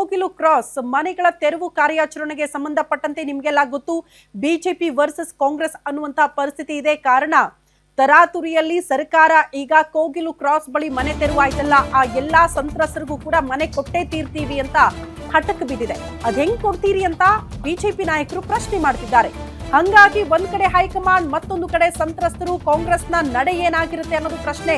Kogilu cross ಮನೆಗಳ ತೆರವು ಕಾರ್ಯಾಚರಣೆಗೆ ಸಂಬಂಧಪಟ್ಟಂತೆ ನಿಮಗೆಲ್ಲ ಗೊತ್ತು, ಬಿಜೆಪಿ ವರ್ಸಸ್ ಕಾಂಗ್ರೆಸ್ ಅನ್ನುವಂತ ಪರಿಸ್ಥಿತಿ ಇದೆ. ಕಾರಣ ತರಾತುರಿಯಲ್ಲಿ ಸರ್ಕಾರ ಈಗ ಕೋಗಿಲು ಕ್ರಾಸ್ ಬಳಿ ಮನೆ ತೆರವಾಯ್ತಲ್ಲ, ಆ ಎಲ್ಲಾ ಸಂತ್ರಸ್ತರಿಗೂ ಕೂಡ ಮನೆ ಕೊಟ್ಟೇ ತೀರ್ತೀವಿ ಅಂತ ಹಠಕ್ಕೆ ಬಿದ್ದಿದೆ. ಅದ್ ಹೆಂಗ್ ಕೊಡ್ತೀರಿ ಅಂತ ಬಿಜೆಪಿ ನಾಯಕರು ಪ್ರಶ್ನೆ ಮಾಡ್ತಿದ್ದಾರೆ. ಹಂಗಾಗಿ ಒಂದ್ ಕಡೆ ಹೈಕಮಾಂಡ್, ಮತ್ತೊಂದು ಕಡೆ ಸಂತ್ರಸ್ತರು. ಕಾಂಗ್ರೆಸ್ನ ನಡೆ ಏನಾಗಿರುತ್ತೆ ಅನ್ನೋದು ಪ್ರಶ್ನೆ.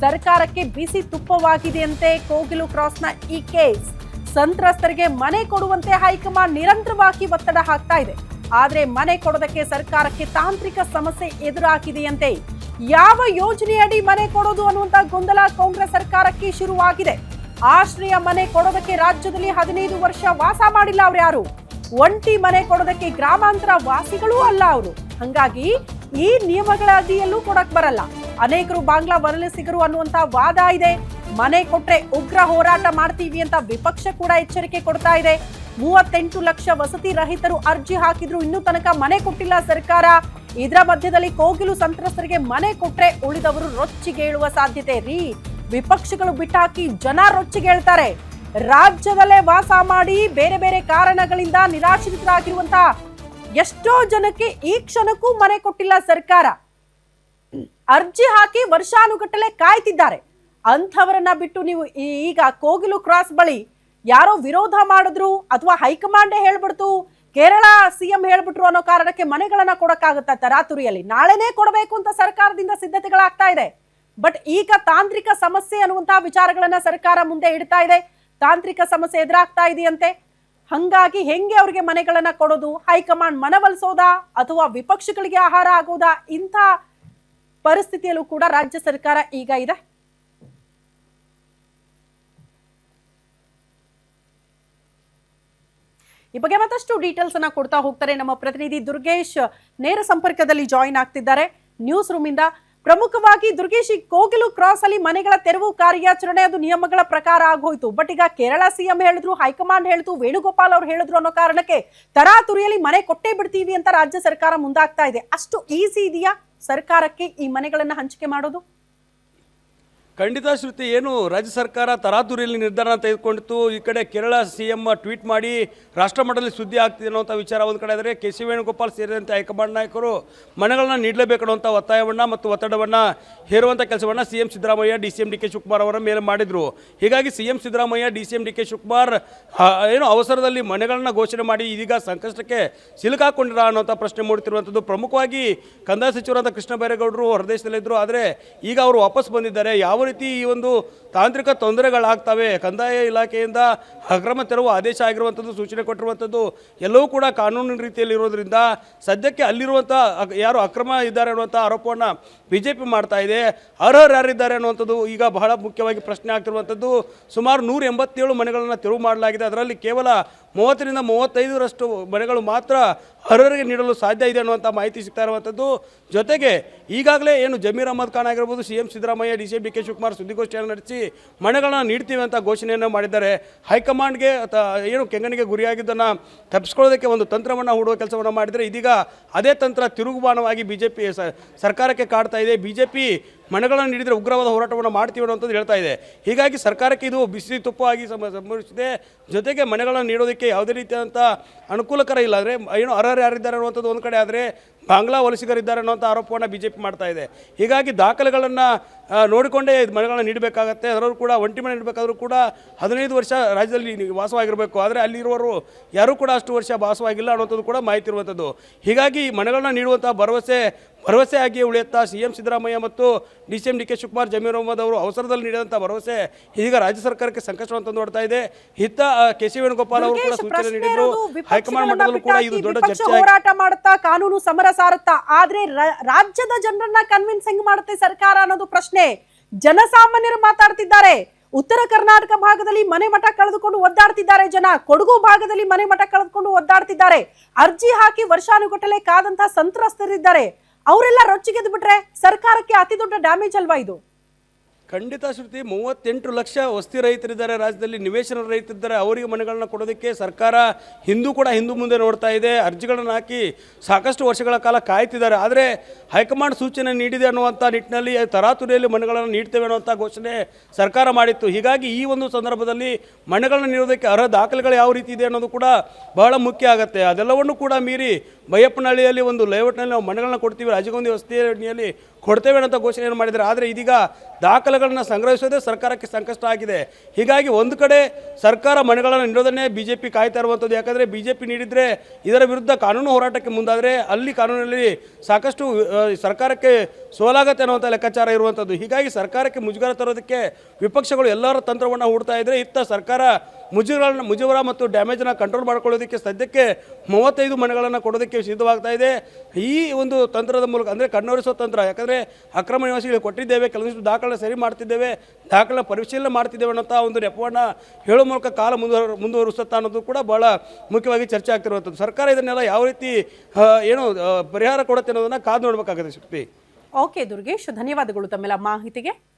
ಸರ್ಕಾರಕ್ಕೆ ಬಿಸಿ ತುಪ್ಪವಾಗಿದೆಯಂತೆ ಕೋಗಿಲು ಕ್ರಾಸ್ನ ಈ ಕೇಸ್. ಸಂತ್ರಸ್ತರಿಗೆ ಮನೆ ಕೊಡುವಂತೆ ಹೈಕಮಾಂಡ್ ನಿರಂತರವಾಗಿ ಒತ್ತಡ ಹಾಕ್ತಾ ಇದೆ. ಆದ್ರೆ ಮನೆ ಕೊಡೋದಕ್ಕೆ ಸರ್ಕಾರಕ್ಕೆ ತಾಂತ್ರಿಕ ಸಮಸ್ಯೆ ಎದುರಾಗಿದೆಯಂತೆ. ಯಾವ ಯೋಜನೆಯಡಿ ಮನೆ ಕೊಡೋದು ಅನ್ನುವಂತ ಗೊಂದಲ ಕಾಂಗ್ರೆಸ್ ಸರ್ಕಾರಕ್ಕೆ ಶುರುವಾಗಿದೆ. ಆಶ್ರಯ ಮನೆ ಕೊಡೋದಕ್ಕೆ ರಾಜ್ಯದಲ್ಲಿ 15 ವರ್ಷ ವಾಸ ಮಾಡಿಲ್ಲ ಅವ್ರು ಯಾರು. ಒಂಟಿ ಮನೆ ಕೊಡೋದಕ್ಕೆ ಗ್ರಾಮಾಂತರ ವಾಸಿಗಳೂ ಅಲ್ಲ ಅವರು. ಹಂಗಾಗಿ ಈ ನಿಯಮಗಳ ಅಡಿಯಲ್ಲೂ ಕೊಡಕ್ ಬರಲ್ಲ. ಅನೇಕರು ಬಾಂಗ್ಲಾ ವಲಸಿಗರು ಅನ್ನುವಂತ ವಾದ ಇದೆ. ಮನೆ ಕೊಟ್ರೆ ಉಗ್ರ ಹೋರಾಟ ಮಾಡ್ತೀವಿ ಅಂತ ವಿಪಕ್ಷ ಕೂಡ ಎಚ್ಚರಿಕೆ ಕೊಡ್ತಾ ಇದೆ. 38 ಲಕ್ಷ ವಸತಿ ರಹಿತರು ಅರ್ಜಿ ಹಾಕಿದ್ರು, ಇನ್ನೂ ತನಕ ಮನೆ ಕೊಟ್ಟಿಲ್ಲ ಸರ್ಕಾರ. ಇದರ ಮಧ್ಯದಲ್ಲಿ ಕೋಗಿಲು ಸಂತ್ರಸ್ತರಿಗೆ ಮನೆ ಕೊಟ್ರೆ ಉಳಿದವರು ರೊಚ್ಚಿಗೇಳುವ ಸಾಧ್ಯತೆ ರೀ. ವಿಪಕ್ಷಗಳು ಬಿಟ್ಟಾಕಿ ಜನ ರೊಚ್ಚಿಗೇಳ್ತಾರೆ. ರಾಜ್ಯದಲ್ಲೇ ವಾಸ ಮಾಡಿ ಬೇರೆ ಬೇರೆ ಕಾರಣಗಳಿಂದ ನಿರಾಶ್ರಿತರಾಗಿರುವಂತ ಎಷ್ಟೋ ಜನಕ್ಕೆ ಈ ಕ್ಷಣಕ್ಕೂ ಮನೆ ಕೊಟ್ಟಿಲ್ಲ ಸರ್ಕಾರ. ಅರ್ಜಿ ಹಾಕಿ ವರ್ಷಾನುಗಟ್ಟಲೆ ಕಾಯ್ತಿದ್ದಾರೆ. ಅಂಥವರನ್ನ ಬಿಟ್ಟು ನೀವು ಈಗ ಕೋಗಿಲು ಕ್ರಾಸ್ ಬಳಿ ಯಾರೋ ವಿರೋಧ ಮಾಡಿದ್ರು ಅಥವಾ ಹೈಕಮಾಂಡೇ ಹೇಳ್ಬಿಡ್ತು, ಕೇರಳ ಸಿಎಂ ಹೇಳ್ಬಿಟ್ರು ಅನ್ನೋ ಕಾರಣಕ್ಕೆ ಮನೆಗಳನ್ನ ಕೊಡಕ್ಕಾಗುತ್ತಾ ತರಾತುರಿಯಲ್ಲಿ? ನಾಳೆನೇ ಕೊಡಬೇಕು ಅಂತ ಸರ್ಕಾರದಿಂದ ಸಿದ್ಧತೆಗಳಾಗ್ತಾ ಇದೆ. ಬಟ್ ಈಗ ತಾಂತ್ರಿಕ ಸಮಸ್ಯೆ ಅನ್ನುವಂತಹ ವಿಚಾರಗಳನ್ನ ಸರ್ಕಾರ ಮುಂದೆ ಇಡ್ತಾ ಇದೆ. ತಾಂತ್ರಿಕ ಸಮಸ್ಯೆ ಎದುರಾಗ್ತಾ ಇದೆಯಂತೆ. ಹಂಗಾಗಿ ಹೆಂಗೆ ಅವ್ರಿಗೆ ಮನೆಗಳನ್ನ ಕೊಡೋದು? ಹೈಕಮಾಂಡ್ ಮನವೊಲಿಸೋದಾ ಅಥವಾ ವಿಪಕ್ಷಗಳಿಗೆ ಆಹಾರ ಆಗೋದಾ? ಇಂಥ ಪರಿಸ್ಥಿತಿಯಲ್ಲೂ ಕೂಡ ರಾಜ್ಯ ಸರ್ಕಾರ ಈಗ ಇದೆ. ಈ ಬಗ್ಗೆ ಮತ್ತಷ್ಟು ಡೀಟೇಲ್ಸ್ ಅನ್ನ ಕೊಡ್ತಾ ಹೋಗ್ತಾರೆ ನಮ್ಮ ಪ್ರತಿನಿಧಿ ದುರ್ಗೇಶ್. ನೇರ ಸಂಪರ್ಕದಲ್ಲಿ ಜಾಯಿನ್ ಆಗ್ತಿದ್ದಾರೆ ನ್ಯೂಸ್ ರೂಮ್ ಇಂದ. ಪ್ರಮುಖವಾಗಿ ದುರ್ಗೇಶ್, ಈ ಕೋಗಿಲು ಕ್ರಾಸ್ ಅಲ್ಲಿ ಮನೆಗಳ ತೆರವು ಕಾರ್ಯಾಚರಣೆ ಅದು ನಿಯಮಗಳ ಪ್ರಕಾರ ಆಗೋಯ್ತು. ಬಟ್ ಈಗ ಕೇರಳ ಸಿಎಂ ಹೇಳಿದ್ರು, ಹೈಕಮಾಂಡ್ ಹೇಳಿದ್ರು, ವೇಣುಗೋಪಾಲ್ ಅವರು ಹೇಳಿದ್ರು ಅನ್ನೋ ಕಾರಣಕ್ಕೆ ತರಾತುರಿಯಲ್ಲಿ ಮನೆ ಕೊಟ್ಟೇ ಬಿಡ್ತೀವಿ ಅಂತ ರಾಜ್ಯ ಸರ್ಕಾರ ಮುಂದಾಗ್ತಾ ಇದೆ. ಅಷ್ಟು ಈಸಿ ಇದೆಯಾ ಸರ್ಕಾರಕ್ಕೆ ಈ ಮನೆಗಳನ್ನ ಹಂಚಿಕೆ ಮಾಡೋದು? ಖಂಡಿತ ಶ್ರುತಿ, ಏನು ರಾಜ್ಯ ಸರ್ಕಾರ ತರಾತುರಿಯಲ್ಲಿ ನಿರ್ಧಾರ ತೆಗೆದುಕೊಂಡಿತ್ತು. ಈ ಕಡೆ ಕೇರಳ ಸಿಎಂ ಟ್ವೀಟ್ ಮಾಡಿ ರಾಷ್ಟ್ರ ಮಟ್ಟದಲ್ಲಿ ಸುದ್ದಿ ಆಗ್ತಿದೆ ಅನ್ನೋಂಥ ವಿಚಾರ ಒಂದು ಕಡೆ ಆದರೆ, ಕೆ ಸಿ ವೇಣುಗೋಪಾಲ್ ಸೇರಿದಂತೆ ಹೈಕಮಾಂಡ್ ನಾಯಕರು ಮನೆಗಳನ್ನ ನೀಡಲೇಬೇಕು ಅನ್ನುವಂಥ ಒತ್ತಾಯವನ್ನು ಮತ್ತು ಒತ್ತಡವನ್ನು ಹೇರುವಂಥ ಕೆಲಸವನ್ನು CM Siddaramaiah, DCM DK Shivakumar ಅವರ ಮೇಲೆ ಮಾಡಿದರು. ಹೀಗಾಗಿ CM Siddaramaiah, DCM DK Shivakumar ಏನು ಅವಸರದಲ್ಲಿ ಮನೆಗಳನ್ನ ಘೋಷಣೆ ಮಾಡಿ ಇದೀಗ ಸಂಕಷ್ಟಕ್ಕೆ ಸಿಲುಕಾಕೊಂಡಿರ ಅನ್ನೋಂಥ ಪ್ರಶ್ನೆ ಮೂಡುತ್ತಿರುವಂಥದ್ದು. ಪ್ರಮುಖವಾಗಿ ಕಂದಾಯ ಸಚಿವರಾದ ಕೃಷ್ಣ ಬೈರೇಗೌಡರು ಹೊರದೇಶದಲ್ಲಿದ್ದರು, ಆದರೆ ಈಗ ಅವರು ವಾಪಸ್ ಬಂದಿದ್ದಾರೆ. ಯಾವ ರೀತಿ ಈ ಒಂದು ತಾಂತ್ರಿಕ ತೊಂದರೆಗಳಾಗ್ತವೆ, ಕಂದಾಯ ಇಲಾಖೆಯಿಂದ ಅಕ್ರಮ ತೆರವು ಆದೇಶ ಆಗಿರುವಂಥದ್ದು, ಸೂಚನೆ ಕೊಟ್ಟಿರುವಂಥದ್ದು ಎಲ್ಲವೂ ಕೂಡ ಕಾನೂನಿನ ರೀತಿಯಲ್ಲಿ ಇರೋದ್ರಿಂದ ಸದ್ಯಕ್ಕೆ ಅಲ್ಲಿರುವಂಥ ಯಾರು ಅಕ್ರಮ ಇದ್ದಾರೆ ಅನ್ನುವಂಥ ಆರೋಪವನ್ನು BJP ಮಾಡ್ತಾ ಇದೆ. ಅರ್ಹರು ಯಾರಿದ್ದಾರೆ ಅನ್ನುವಂಥದ್ದು ಈಗ ಬಹಳ ಮುಖ್ಯವಾಗಿ ಪ್ರಶ್ನೆ ಆಗ್ತಿರುವಂಥದ್ದು. ಸುಮಾರು 187 ಮನೆಗಳನ್ನು ತೆರವು ಮಾಡಲಾಗಿದೆ. ಅದರಲ್ಲಿ ಕೇವಲ 30ರಿಂದ 35ರಷ್ಟು ಮನೆಗಳು ಮಾತ್ರ ಅರ್ಹರಿಗೆ ನೀಡಲು ಸಾಧ್ಯ ಇದೆ ಅನ್ನುವಂಥ ಮಾಹಿತಿ ಸಿಗ್ತಾ ಇರುವಂಥದ್ದು. ಜೊತೆಗೆ ಈಗಾಗಲೇ ಏನು ಜಮೀರ್ ಅಹಮದ್ ಖಾನ್ ಆಗಿರ್ಬೋದು, CM Siddaramaiah, DCM DK Shivakumar ಸುದ್ದಿಗೋಷ್ಠಿಯನ್ನು ನಡೆಸಿ ಮನೆಗಳನ್ನ ನೀಡ್ತೀವಿ ಅಂತ ಘೋಷಣೆಯನ್ನು ಮಾಡಿದ್ದಾರೆ. ಹೈಕಮಾಂಡ್ಗೆ ಏನು ಕೆಂಗನಿಗೆ ಗುರಿಯಾಗಿದ್ದನ್ನು ತಪ್ಪಿಸ್ಕೊಳ್ಳೋದಕ್ಕೆ ಒಂದು ತಂತ್ರವನ್ನು ಹೂಡುವ ಕೆಲಸವನ್ನು ಮಾಡಿದರೆ, ಇದೀಗ ಅದೇ ತಂತ್ರ ತಿರುಗುಬಾಣವಾಗಿ BJP ಸರ್ಕಾರಕ್ಕೆ ಕಾಡ್ತಾ ಇದೆ. BJP ಮನೆಗಳನ್ನು ನೀಡಿದರೆ ಉಗ್ರವಾದ ಹೋರಾಟವನ್ನು ಮಾಡ್ತೀವಿ ಅನ್ನೋಂಥದ್ದು ಹೇಳ್ತಾ ಇದೆ. ಹೀಗಾಗಿ ಸರ್ಕಾರಕ್ಕೆ ಇದು ಬಿಸಿ ತುಪ್ಪವಾಗಿ ಸಂಭವಿಸಿದೆ. ಜೊತೆಗೆ ಮನೆಗಳನ್ನು ನೀಡೋದಕ್ಕೆ ಯಾವುದೇ ರೀತಿಯಾದಂಥ ಅನುಕೂಲಕರ ಇಲ್ಲ. ಅಂದರೆ ಏನು ಅರ್ಹರು ಯಾರಿದ್ದಾರೆ ಅನ್ನುವಂಥದ್ದು ಒಂದು ಕಡೆ ಆದರೆ, ಬಾಂಗ್ಲಾ ವಲಸಿಗರಿದ್ದಾರೆ ಅನ್ನೋಂಥ ಆರೋಪವನ್ನು BJP ಮಾಡ್ತಾ ಇದೆ. ಹೀಗಾಗಿ ದಾಖಲೆಗಳನ್ನು ನೋಡಿಕೊಂಡೇ ಮನೆಗಳನ್ನ ನೀಡಬೇಕಾಗತ್ತೆ. ಅದರಲ್ಲೂ ಕೂಡ ಒಂಟಿ ಮನೆ ನೀಡಬೇಕಾದ್ರೂ ಕೂಡ 15 ವರ್ಷ ರಾಜ್ಯದಲ್ಲಿ ವಾಸವಾಗಿರಬೇಕು. ಆದರೆ ಅಲ್ಲಿರುವವರು ಯಾರೂ ಕೂಡ ಅಷ್ಟು ವರ್ಷ ವಾಸವಾಗಿಲ್ಲ ಅನ್ನೋಂಥದ್ದು ಕೂಡ ಮಾಹಿತಿ ಇರುವಂಥದ್ದು. ಹೀಗಾಗಿ ಮನೆಗಳನ್ನ ನೀಡುವಂಥ ಭರವಸೆಯಾಗಿಯೇ ಉಳಿಯುತ್ತಾ ಸಿಎಂ ಸಿದ್ದರಾಮಯ್ಯ ಮತ್ತು DCM DK ಶಿವಕುಮಾರ್, ಜಮೀರ್ ಅಹಮದ್ ಅವರು ಅವಸರದಲ್ಲಿ ನೀಡಿದಂಥ ಭರವಸೆ ಈಗ ರಾಜ್ಯ ಸರ್ಕಾರಕ್ಕೆ ಸಂಕಷ್ಟವನ್ನು ತಂದುಕೊಡ್ತಾ ಇದೆ. ಇತ್ತ ಕೆ ಸಿ ವೇಣುಗೋಪಾಲ್ ಅವರು ಕೂಡ ಸೂಚನೆ ನೀಡಿದ್ರು. ಹೈಕಮಾಂಡ್ ಮಟ್ಟದಲ್ಲೂ ಕೂಡ ಇದು ದೊಡ್ಡ ಚರ್ಚೆ. ಹೋರಾಟ ಮಾಡುತ್ತಾ ಕಾನೂನು ಸಮರ ಸಾರುತ್ತಾ, ಆದ್ರೆ ರಾಜ್ಯದ ಜನರನ್ನ ಕನ್ವಿನ್ಸ್ ಹೆಂಗ್ ಮಾಡುತ್ತೆ ಸರ್ಕಾರ ಅನ್ನೋದು ಪ್ರಶ್ನೆ. ಜನಸಾಮಾನ್ಯರು ಮಾತಾಡ್ತಿದ್ದಾರೆ. ಉತ್ತರ ಕರ್ನಾಟಕ ಭಾಗದಲ್ಲಿ ಮನೆ ಮಠ ಕಳೆದುಕೊಂಡು ಒದ್ದಾಡ್ತಿದ್ದಾರೆ ಜನ. ಕೊಡಗು ಭಾಗದಲ್ಲಿ ಮನೆ ಮಠ ಕಳೆದುಕೊಂಡು ಒದ್ದಾಡ್ತಿದ್ದಾರೆ. ಅರ್ಜಿ ಹಾಕಿ ವರ್ಷಾನುಗಟ್ಟಲೆ ಕಾದಂತ ಸಂತ್ರಸ್ತರಿದ್ದಾರೆ. ಅವರೆಲ್ಲ ರೊಚ್ಚಿಗೆದ್ದು ಬಿಟ್ರೆ ಸರ್ಕಾರಕ್ಕೆ ಅತಿ ದೊಡ್ಡ ಡ್ಯಾಮೇಜ್ ಅಲ್ವಾ ಇದು? ಖಂಡಿತ ಶ್ರುತಿ 38 ಲಕ್ಷ ವಸ್ತಿ ರೈತರಿದ್ದಾರೆ ರಾಜ್ಯದಲ್ಲಿ, ನಿವೇಶನ ರೈತರಿದ್ದಾರೆ. ಅವರಿಗೆ ಮನೆಗಳನ್ನ ಕೊಡೋದಕ್ಕೆ ಸರ್ಕಾರ ಹಿಂದೂ ಮುಂದೆ ನೋಡ್ತಾ ಇದೆ. ಅರ್ಜಿಗಳನ್ನು ಹಾಕಿ ಸಾಕಷ್ಟು ವರ್ಷಗಳ ಕಾಲ ಕಾಯ್ತಿದ್ದಾರೆ. ಆದರೆ ಹೈಕಮಾಂಡ್ ಸೂಚನೆ ನೀಡಿದೆ ಅನ್ನುವಂಥ ನಿಟ್ಟಿನಲ್ಲಿ ತರಾತುರಿಯಲ್ಲಿ ಮನೆಗಳನ್ನು ನೀಡ್ತೇವೆ ಅನ್ನುವಂಥ ಘೋಷಣೆ ಸರ್ಕಾರ ಮಾಡಿತ್ತು. ಹೀಗಾಗಿ ಈ ಒಂದು ಸಂದರ್ಭದಲ್ಲಿ ಮನೆಗಳನ್ನು ನೀಡೋದಕ್ಕೆ ಅರ್ಹ ದಾಖಲೆಗಳು ಯಾವ ರೀತಿ ಇದೆ ಅನ್ನೋದು ಕೂಡ ಬಹಳ ಮುಖ್ಯ ಆಗುತ್ತೆ. ಅದೆಲ್ಲವನ್ನು ಕೂಡ ಮೀರಿ ಬೈಯಪ್ಪನಹಳ್ಳಿಯಲ್ಲಿ ಒಂದು ಲೇಔಟ್ನಲ್ಲಿ ನಾವು ಮನೆಗಳನ್ನ ಕೊಡ್ತೀವಿ, ರಾಜೀವ್ಗಾಂಧಿ ವಸತಿ ಯೋಜನೆಯಲ್ಲಿ ಕೊಡ್ತೇವೆ ಅನ್ನೋ ಘೋಷಣೆಯನ್ನು ಮಾಡಿದ್ದಾರೆ. ಆದರೆ ಇದೀಗ ದಾಖಲೆಗಳನ್ನು ಸಂಗ್ರಹಿಸೋದೇ ಸರ್ಕಾರಕ್ಕೆ ಸಂಕಷ್ಟ ಆಗಿದೆ. ಹೀಗಾಗಿ ಒಂದು ಕಡೆ ಸರ್ಕಾರ ಮನೆಗಳನ್ನು ನೀಡೋದನ್ನೇ BJP ಕಾಯ್ತಾ ಇರುವಂಥದ್ದು. ಯಾಕಂದರೆ BJP ನೀಡಿದರೆ ಇದರ ವಿರುದ್ಧ ಕಾನೂನು ಹೋರಾಟಕ್ಕೆ ಮುಂದಾದರೆ ಅಲ್ಲಿ ಕಾನೂನಲ್ಲಿ ಸಾಕಷ್ಟು ಸರ್ಕಾರಕ್ಕೆ ಸೋಲಾಗತ್ತೆ ಅನ್ನುವಂಥ ಲೆಕ್ಕಾಚಾರ ಇರುವಂಥದ್ದು. ಹೀಗಾಗಿ ಸರ್ಕಾರಕ್ಕೆ ಮುಜುಗರ ತರೋದಕ್ಕೆ ವಿಪಕ್ಷಗಳು ಎಲ್ಲರ ತಂತ್ರವನ್ನು ಹೂಡ್ತಾ ಇದ್ದರೆ ಇತ್ತ ಸರ್ಕಾರ ಮುಜುಗರ ಮತ್ತು ಡ್ಯಾಮೇಜನ್ನು ಕಂಟ್ರೋಲ್ ಮಾಡ್ಕೊಳ್ಳೋದಕ್ಕೆ ಸದ್ಯಕ್ಕೆ 35 ಮನೆಗಳನ್ನು ಕೊಡೋದಕ್ಕೆ ಸಿದ್ಧವಾಗ್ತಾ ಇದೆ. ಈ ಒಂದು ತಂತ್ರದ ಮೂಲಕ ಅಂದರೆ ಕಣ್ಣೊರೆಸೋ ತಂತ್ರ. ಯಾಕಂದರೆ ಅಕ್ರಮ ನಿವಾಸಿಗಳಿಗೆ ಕೊಟ್ಟಿದ್ದೇವೆ, ಕೆಲವೊಂದಿಷ್ಟು ದಾಖಲೆ ಸರಿ ಮಾಡ್ತಿದ್ದೇವೆ, ದಾಖಲೆ ಪರಿಶೀಲನೆ ಮಾಡ್ತಿದ್ದೇವೆ ಅನ್ನೋಂಥ ಒಂದು ನೆಪವನ್ನು ಹೇಳೋ ಮೂಲಕ ಕಾಲ ಮುಂದುವರಿಸುತ್ತಾ ಅನ್ನೋದು ಕೂಡ ಬಹಳ ಮುಖ್ಯವಾಗಿ ಚರ್ಚೆ ಆಗ್ತಿರುವಂಥದ್ದು. ಸರ್ಕಾರ ಇದನ್ನೆಲ್ಲ ಯಾವ ರೀತಿ ಪರಿಹಾರ ಕೊಡುತ್ತೆ ಅನ್ನೋದನ್ನು ಕಾದು ನೋಡಬೇಕಾಗುತ್ತೆ ಶಕ್ತಿ. ಓಕೆ ದುರ್ಗೇಶ್, ಧನ್ಯವಾದಗಳು ತಮ್ಮೆಲ್ಲ ಮಾಹಿತಿಗೆ.